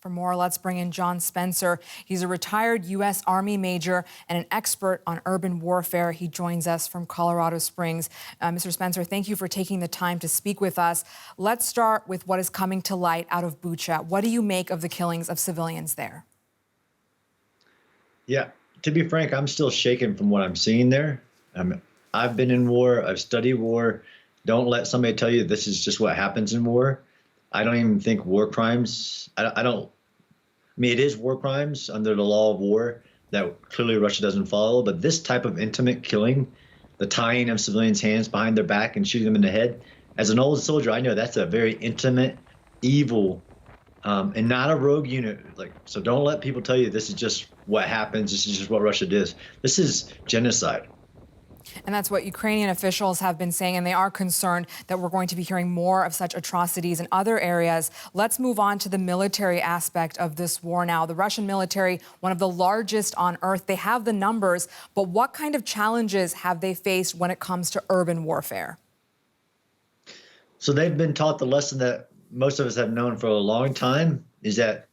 For more, let's bring in John Spencer. He's a retired U.S. Army major and an expert on urban warfare. He joins us from Colorado Springs. Mr. Spencer, thank you for taking the time to speak with us. Let's start with what is coming to light out of Bucha. What do you make of the killings of civilians there? Yeah, to be frank, I'm still shaken from what I'm seeing there. I've been in war. I've studied war. Don't let somebody tell you this is just what happens in war. I don't even think war crimes. I mean, it is war crimes under the law of war that clearly Russia doesn't follow. But this type of intimate killing, the tying of civilians' hands behind their back and shooting them in the head, as an old soldier, I know that's a very intimate, evil, and not a rogue unit. So don't let people tell you this is just what happens. This is just what Russia does. This is genocide. And that's what Ukrainian officials have been saying, and they are concerned that we're going to be hearing more of such atrocities in other areas. Let's move on to the military aspect of this war now. The Russian military, one of the largest on earth, they have the numbers, but what kind of challenges have they faced when it comes to urban warfare? So they've been taught the lesson that most of us have known for a long time, is that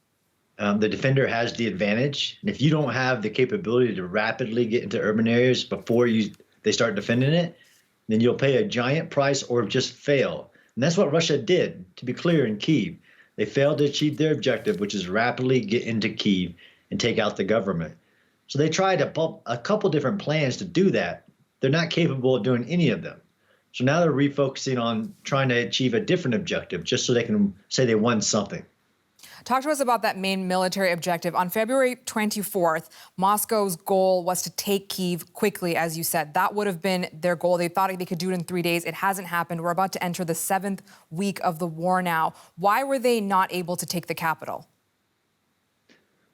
the defender has the advantage. And if you don't have the capability to rapidly get into urban areas before they start defending it, then you'll pay a giant price or just fail. And that's what Russia did, to be clear, in Kyiv. They failed to achieve their objective, which is rapidly get into Kyiv and take out the government. So they tried a couple different plans to do that. They're not capable of doing any of them. So now they're refocusing on trying to achieve a different objective just so they can say they won something. Talk to us about that main military objective. On February 24th, Moscow's goal was to take Kyiv quickly, as you said. That would have been their goal. They thought they could do it in 3 days. It hasn't happened. We're about to enter the 7th week of the war now. Why were they not able to take the capital?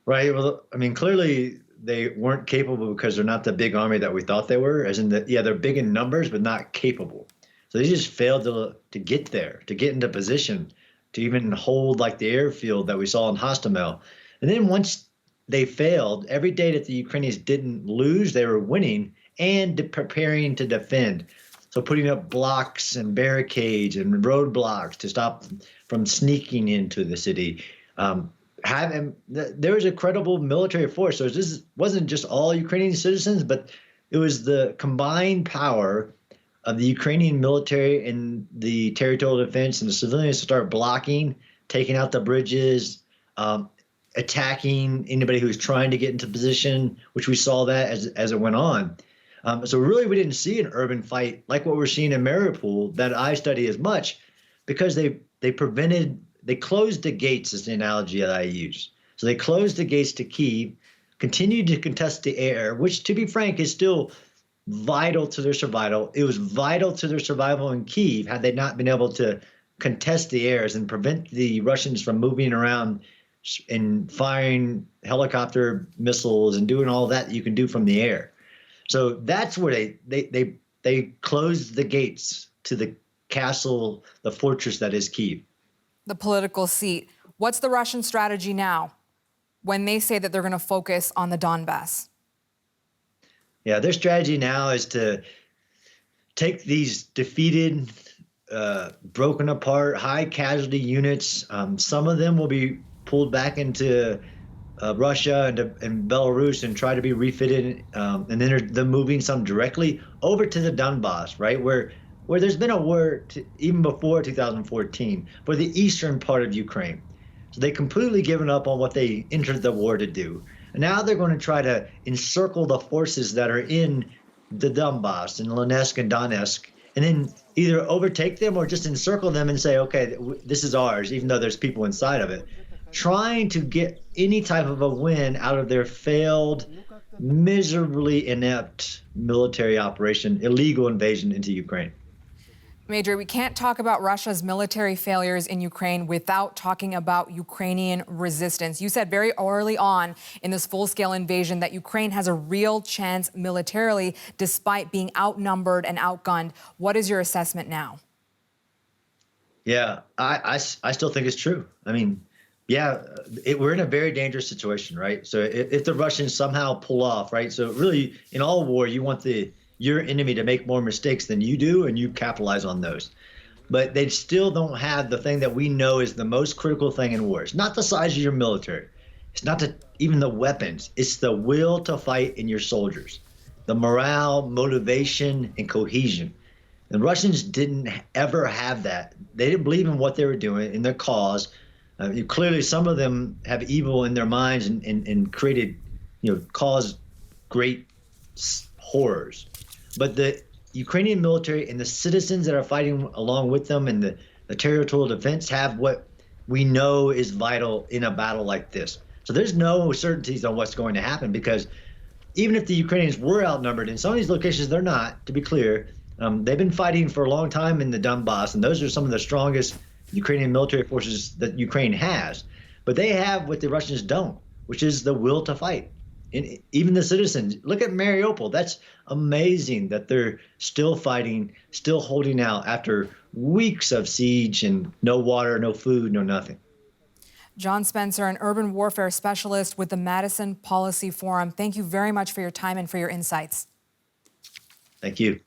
Right. Well, I mean, clearly they weren't capable because they're not the big army that we thought they were, as in that, yeah, they're big in numbers, but not capable. So they just failed to get there, to get into position, to even hold like the airfield that we saw in Hostomel. And then once they failed, every day that the Ukrainians didn't lose, they were winning and preparing to defend. So putting up blocks and barricades and roadblocks to stop from sneaking into the city. There was a credible military force. So this wasn't just all Ukrainian citizens, but it was the combined power of the Ukrainian military and the territorial defense and the civilians to start blocking, taking out the bridges, attacking anybody who's trying to get into position, which we saw that as it went on. So really, we didn't see an urban fight like what we're seeing in Mariupol that I study as much, because they closed the gates, is the analogy that I use. So they closed the gates to Kyiv, continued to contest the air, which, to be frank, is still vital to their survival. It was vital to their survival in Kyiv had they not been able to contest the airs and prevent the Russians from moving around and firing helicopter missiles and doing all that you can do from the air. So that's where they closed the gates to the castle, the fortress that is Kyiv. The political seat. What's the Russian strategy now when they say that they're going to focus on the Donbass? Yeah, their strategy now is to take these defeated, broken apart, high casualty units. Some of them will be pulled back into Russia and Belarus and try to be refitted. And then they're moving some directly over to the Donbass, right, where there's been a war even before 2014 for the eastern part of Ukraine. So they completely given up on what they entered the war to do. And now they're going to try to encircle the forces that are in the Donbass and Luhansk and Donetsk, and then either overtake them or just encircle them and say, okay, this is ours, even though there's people inside of it, trying to get any type of a win out of their failed, miserably inept military operation, illegal invasion into Ukraine. Major, we can't talk about Russia's military failures in Ukraine without talking about Ukrainian resistance. You said very early on in this full-scale invasion that Ukraine has a real chance militarily despite being outnumbered and outgunned. What is your assessment now? Yeah, I still think it's true. I mean, yeah, we're in a very dangerous situation, right? So if the Russians somehow pull off, right? So really, in all war, you want your enemy to make more mistakes than you do, and you capitalize on those. but they still don't have the thing that we know is the most critical thing in war. It's not the size of your military. It's not even the weapons. It's the will to fight in your soldiers, the morale, motivation, and cohesion. The Russians didn't ever have that. They didn't believe in what they were doing, in their cause. Clearly, some of them have evil in their minds and created, caused great horrors. But the Ukrainian military and the citizens that are fighting along with them and the territorial defense have what we know is vital in a battle like this. So there's no certainties on what's going to happen, because even if the Ukrainians were outnumbered in some of these locations, they're not, to be clear. They've been fighting for a long time in the Donbass, and those are some of the strongest Ukrainian military forces that Ukraine has. But they have what the Russians don't, which is the will to fight. And even the citizens, look at Mariupol. That's amazing that they're still fighting, still holding out after weeks of siege and no water, no food, no nothing. John Spencer, an urban warfare specialist with the Madison Policy Forum. Thank you very much for your time and for your insights. Thank you.